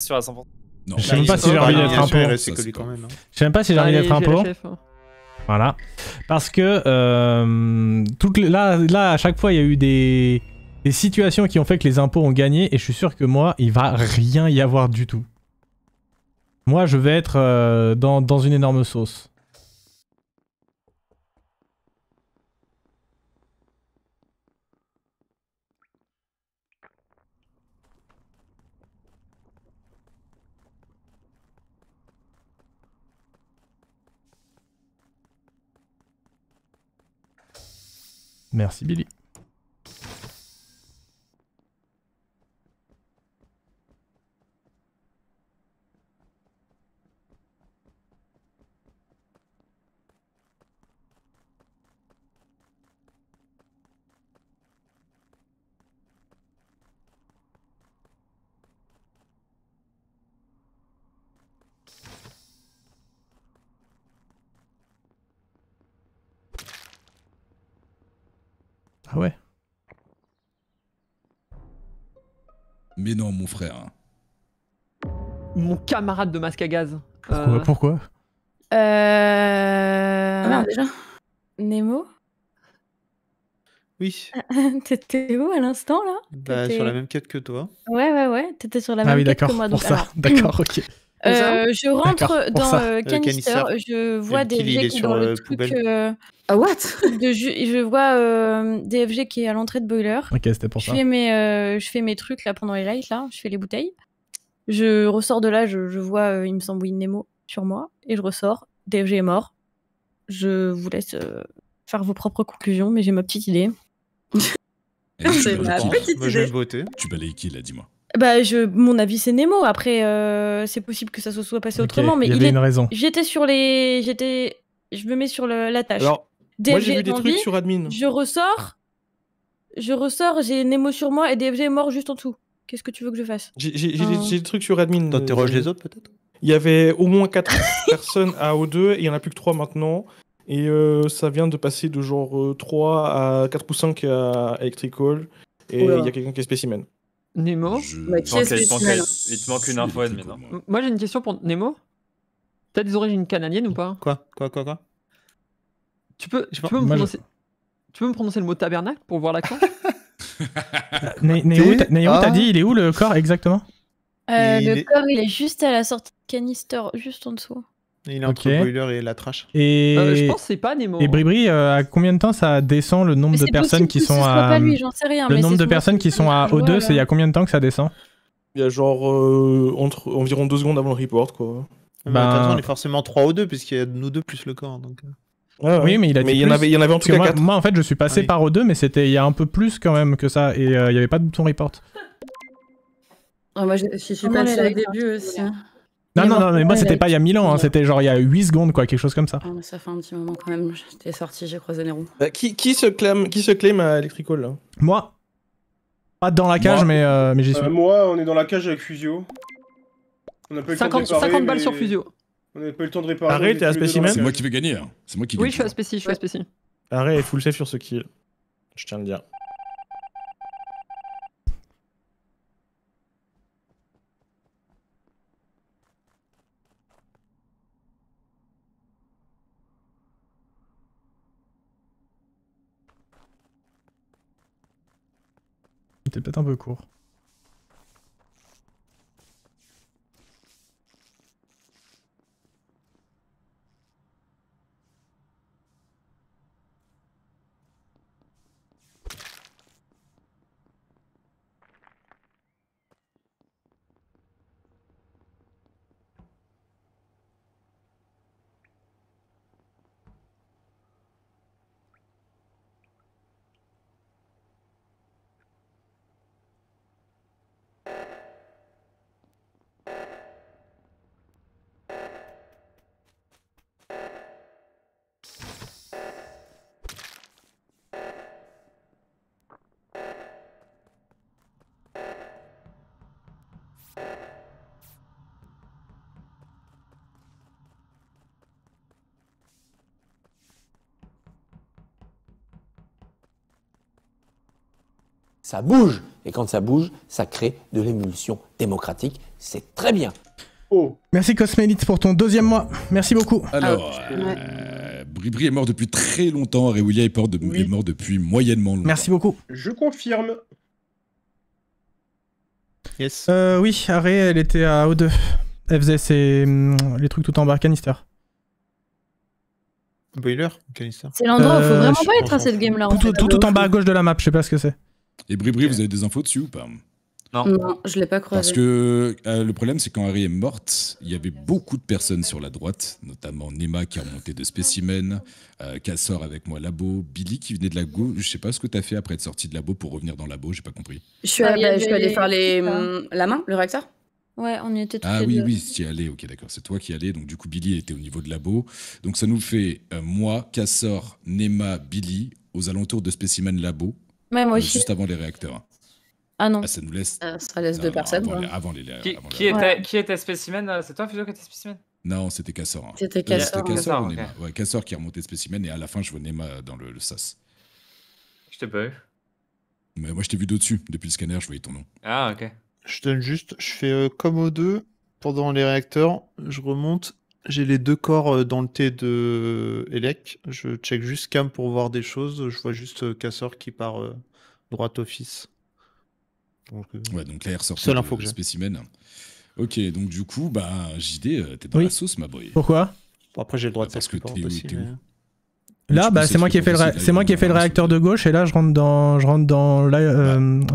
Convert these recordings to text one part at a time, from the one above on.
sûr à 100%. Non. Je sais même pas si j'ai envie d'être impôt. Je sais même pas si j'ai envie d'être impôt. Hein. Voilà. Parce que là, à chaque fois, il y a eu des situations qui ont fait que les impôts ont gagné et je suis sûr que moi, il va rien y avoir du tout. Moi, je vais être dans une énorme sauce. Merci Billy. Ah ouais. Mais non, mon frère. Mon camarade de masque à gaz. Pourquoi Ah merde, déjà. Nemo. Oui. T'étais où à l'instant là? Bah, sur la même quête que toi. Ouais. T'étais sur la même quête que moi. Pour Donc, ça. alors, D'accord, ok. je rentre dans Canister, Canister. je vois Le kill, il DFG est qui est sur, dans le truc. poubelle. What? Je vois DFG qui est à l'entrée de Boiler. Ok, c'était pour ça. Je fais mes trucs là pendant les lights, là. Je fais les bouteilles. Je ressors de là, je vois, il me semble, Nemo sur moi. Et je ressors. DFG est mort. Je vous laisse faire vos propres conclusions, mais j'ai ma petite idée. C'est ma petite Moi, je vais voter. Tu balayes qui, là, dis-moi? Bah, mon avis, c'est Nemo. Après, c'est possible que ça se soit passé autrement, mais il y avait une raison. J'étais sur les... Je me mets sur la tâche. Alors, DFG moi j'ai vu des est en trucs vie, sur admin. Je ressors, j'ai Nemo sur moi et DFG est mort juste en dessous. Qu'est-ce que tu veux que je fasse? J'ai des trucs sur admin. T'interroges les autres, peut-être? Il y avait au moins 4 personnes à O2 et il n'y en a plus que 3 maintenant. Et ça vient de passer de genre 3 à 4 ou 5 à Electrical. Et il y a quelqu'un qui est spécimen. Nemo. Il te manque une info admin. Moi j'ai une question pour Nemo. T'as des origines canadiennes ou pas? Quoi? Tu peux me prononcer le mot tabernacle pour voir l'accent? Néo, t'as dit, il est où le corps exactement? Le corps, il est juste à la sortie de Canister, juste en dessous. Il est entre Boiler et la trash. Et je pense que c'est pas Nemo. Et Bribri, à combien de temps ça descend le nombre de personnes qui sont à... Pas lui, j'en sais rien, le nombre de personnes qui sont à O2, c'est il y a combien de temps que ça descend? Il y a genre environ 2 secondes avant le report, quoi. Mais attention, on est forcément 3 ou 2, puisqu'il y a nous deux plus le corps. Donc... Ouais. Oui, mais il y en avait en tout cas 4. Moi, en fait, je suis passé par O2, mais c'était il y a un peu plus quand même que ça, et il n'y avait pas de bouton report. Moi, je suis passé au début aussi. Non, mais moi, c'était pas il y a 1000 ans, hein, c'était genre il y a 8 secondes, quoi, quelque chose comme ça. Ça fait un petit moment quand même, j'étais sorti, j'ai croisé Nero. Qui se clame à Electrical, là? Moi. Pas dans la cage, mais j'y suis. Moi, on est dans la cage avec Fusio. On a pas eu le temps de réparer, 50 balles sur Fusio. On n'a pas eu le temps de réparer. Arrête, t'es à spécimen. C'est moi qui vais gagner. Hein. C'est moi qui gagne. Oui, je suis à spéci. Arrête est full safe sur ce kill. Je tiens à le dire. C'était peut-être un peu court. Ça bouge. Et quand ça bouge, ça crée de l'émulsion démocratique. C'est très bien. Oh. Merci Cosmélite pour ton 2e mois. Merci beaucoup. Alors, Bribri est mort depuis très longtemps, Rewillia est mort depuis moyennement longtemps. Merci beaucoup. Je confirme. Yes. Oui, Arrêt, elle était à O2. Elle faisait les trucs tout en bas, canister. Boiler, canister. C'est l'endroit où faut vraiment je pas être à cette game là. Tout en bas à gauche de la map, je sais pas ce que c'est. Et Bribri, vous avez des infos dessus ou pas? Non. Non, je l'ai pas croisé. Parce que le problème, c'est quand Harry est morte, il y avait beaucoup de personnes sur la droite, notamment Nema qui a remonté de spécimen, Cassor avec moi labo, Billy qui venait de labo. Je sais pas ce que t'as fait après être sorti de labo pour revenir dans labo, j'ai pas compris. Je suis allée faire la main, le réacteur. Ouais, on y était tous Ah les oui, deux. oui, tu y allais, ok, d'accord, c'est toi qui y allais. Donc du coup, Billy était au niveau de labo. Donc ça nous fait moi, Cassor, Nema, Billy, aux alentours de spécimen labo, Ouais, moi aussi. juste avant les réacteurs. Ah non. Ah, ça nous laisse... Ça laisse 2 personnes. Avant les Qui était spécimen? C'est toi, Fusio, qui était spécimen? Non, c'était Cassor. Hein. C'était Cassor. C'était Cassor ou ok. Nema. Ouais, Cassor qui a remonté spécimen et à la fin, je vois Nema dans le sas. Je t'ai pas eu. Mais moi, je t'ai vu d'au-dessus. Depuis le scanner, je voyais ton nom. Ah, ok. Je donne juste, je fais comme aux deux, pendant les réacteurs, je remonte, j'ai les 2 corps dans le T de Elec, je check juste cam pour voir des choses, je vois juste Cassor qui part droite office. Donc, Ouais, donc là, il ressort seule info le que j'ai. spécimen. Ok, donc du coup, bah, JD, t'es dans Oui. la sauce, ma boy. Pourquoi? Bon, après j'ai le droit de Parce faire que support t'es où, aussi, t'es où? mais- Là, Tu bah, peux c'est moi qui ai fait s'expliquer le, aussi, c'est moi qui ai fait le là, réacteur de gauche et là je rentre dans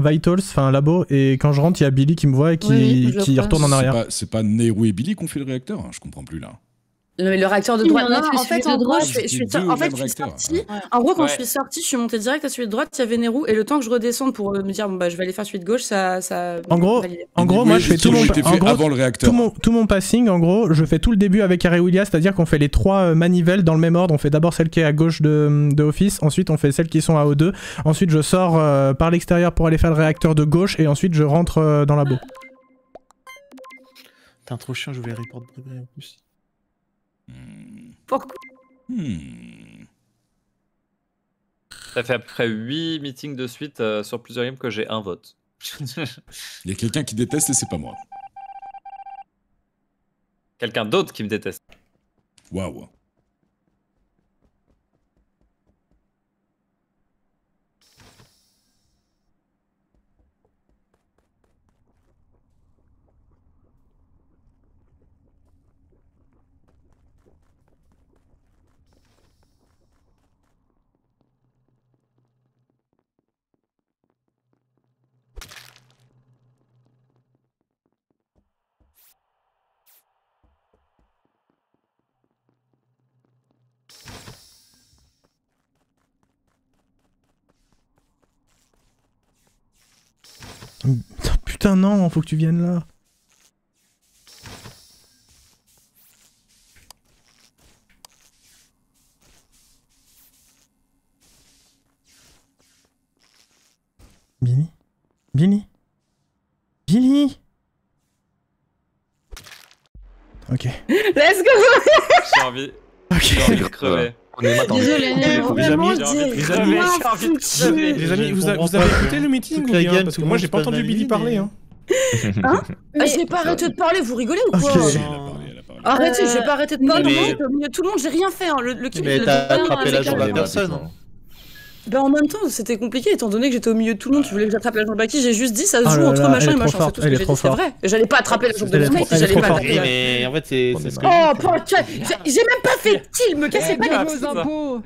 Vitals, enfin labo, et quand je rentre, il y a Billy qui me voit et Oui, je le qui crois. retourne en arrière. C'est pas Nero et Billy qui ont fait le réacteur, hein, je comprends plus là. Le réacteur de Il y droite. en a Non, fait en celui fait, de en gros, droite. je suis C'était deux en fait, mêmes je suis réacteurs. sortie. En gros, quand Ouais. je suis sortie, je suis montée direct à celui de droite, il y avait Nero, et le temps que je redescende pour me dire, bon, bah, je vais aller faire celui de gauche, ça. En gros, validé. moi je fais tout mon, été en fait gros, avant le réacteur. tout mon passing, en gros, je fais tout le début avec Rewillia, c'est-à-dire qu'on fait les 3 manivelles dans le même ordre. On fait d'abord celle qui est à gauche de Office, ensuite on fait celles qui sont à O2, ensuite je sors par l'extérieur pour aller faire le réacteur de gauche, et ensuite je rentre dans labo. T'es un trop chiant, je voulais report de en plus. Pourquoi? Ça fait après 8 meetings de suite sur plusieurs games que j'ai un vote. Il y a quelqu'un qui déteste et c'est pas moi. Quelqu'un d'autre qui me déteste. Waouh. Putain non, faut que tu viennes là. Billy? Billy? Billy? Ok. Let's go! J'ai envie de crever. Désolé, Nemo. Vraiment Les amis, dire les amis, rien j'ai envie de foutu. crever. Les amis, Je vous comprends avez pas. écouté le meeting Toute ou la bien? game, Parce tout que le moi monde j'ai pas se entendu passe Billy ma parler. vie, Hein. Je n'ai pas arrêté de parler, vous rigolez ou quoi? Ok. Elle a parlé, elle a parlé. Arrêtez, je vais pas arrêter de parler. Mais- Moi, j'étais au milieu de tout le monde, j'ai rien fait. Hein. Le kill, Mais je t'as l'ai fait attrapé avec la jambe à la- personne. Ben en même temps, c'était compliqué étant donné que j'étais au milieu de tout le monde. Tu voulais que j'attrape la jambe à qui? J'ai juste dit ça se Oh joue là entre là, machin elle est et trop machin. forte, C'est tout ce elle que est j'ai trop dit, c'est forte. vrai. J'allais pas attraper la jambe de Elle est mon mec trop- si elle est j'allais trop pas forte. attaquer. Mais en fait, c'est ce que Oh putain, j'ai même pas fait de kill, me cassez pas les gars, couilles. c'est ça.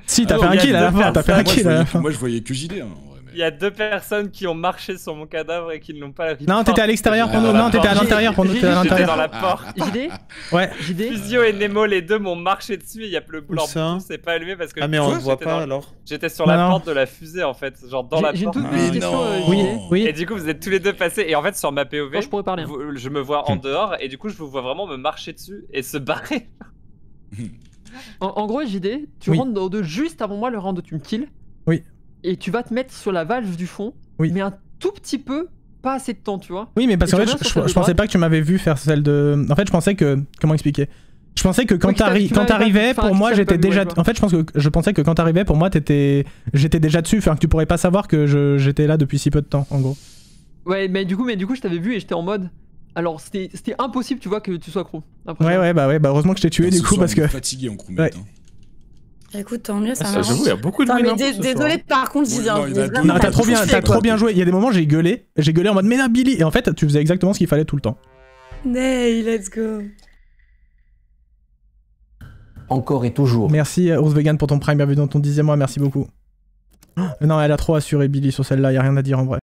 Si, t'as Oh, fait un il y a kill à la deux fin, t'as fait un Moi, je kill à la voyais- fin. Moi je voyais que JD. Hein, ouais, mais- Il y a 2 personnes qui ont marché sur mon cadavre et qui ne l'ont pas report. Non, t'étais à l'extérieur pour nous, non, t'étais à l'intérieur pour nous, t'étais à J'étais dans l'intérieur. la porte. JD Ouais. JD Fusio et Nemo, les deux m'ont marché dessus et il y a le blanc ça c'est pas allumé parce que Ah mais on le voit j'étais pas dans- alors. J'étais sur Non, la non. porte de la fusée en fait, genre dans la J'ai une porte. toute Mais petite question, non. Oui, JD. oui. Et du coup, vous êtes tous les deux passés. Et en fait, sur ma POV, Quand je pourrais parler. je me vois en dehors. Et du coup, je vous vois vraiment me marcher dessus et se barrer. En gros, JD, tu Oui. rentres dans O2 juste avant moi, le round où tu me kills. Oui. Et tu vas te mettre sur la valve du fond. Oui. Mais un tout petit peu, pas assez de temps, tu vois. Oui, mais parce Et qu'en tu fait, reviens sur celle de je pensais droite. pas que tu m'avais vu faire celle de. En fait, je pensais que. Comment expliquer? Je pensais que quand Oui, tu m'avais pas t'arrivais, vu, pour enfin, moi, tu t'avais j'étais pas vu, déjà. ouais, je vois. En fait, je pensais que quand t'arrivais, pour moi, j'étais déjà dessus. Enfin, que tu pourrais pas savoir que j'étais là depuis si peu de temps, en gros. Ouais, mais du coup, je t'avais vu et j'étais en mode. Alors c'était impossible, tu vois, que tu sois accro. Ouais, bah heureusement que je t'ai tué du Ce coup soir, parce on est que. fatigué en crewmate. Ouais. Hein. Écoute, tant mieux, ça Ça, m'arrange. j'avoue, il y a beaucoup de Attends, mais win info ce désolé, soir. par contre, Bon, Zizia. non, il y en a vraiment, Non, deux. t'as trop bien, kiffé, t'as quoi. trop bien joué. Il y a des moments j'ai gueulé en mode mais non Billy et en fait tu faisais exactement ce qu'il fallait tout le temps. Nay, let's go. Encore et toujours. Merci Ours Vegan pour ton prime, bienvenue dans ton 10e mois, merci beaucoup. Non, elle a trop assuré Billy sur celle-là, y a rien à dire en vrai.